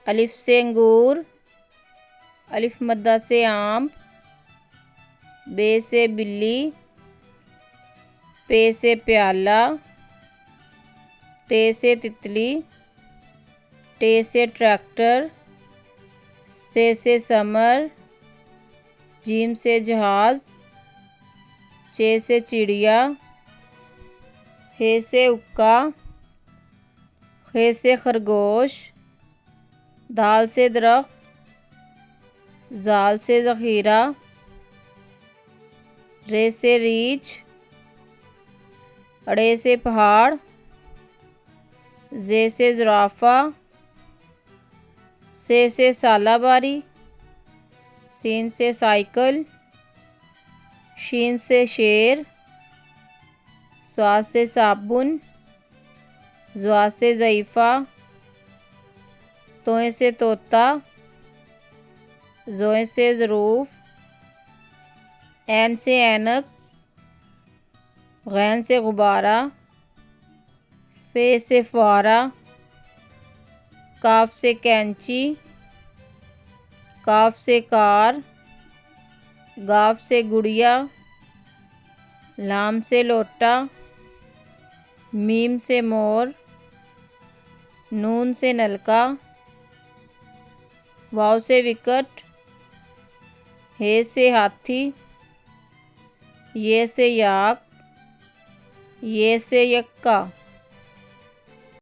अलिफ से अंगूर, अलिफ मद्दा से आम, बे से बिल्ली, पे से प्याला, ते से तितली, टे से ट्रैक्टर, से समर, जीम से जहाज, चे से चिड़िया, हे से उक्का, खे से खरगोश, दाल से दरख्त, जाल से ज़ख़ीरा, रे से रीछ, अड़े से पहाड़, जे से ज़राफ़ा, से सालाबारी, सीन से साइकिल, शीन से शेर, स्वाद से साबुन, ज़्वा से ज़ईफ़ा, तोए से तोता, ज़ोए से ज़रूफ़, ऐन से ऐनक, गैन से गुब्बारा, फे से फुआरा, काफ से कैंची, काफ से कार, गाफ से गुड़िया, लाम से लोटा, मीम से मोर, नून से नलका, वाव से विकट, हे से हाथी, ये से याक, ये से यक्का।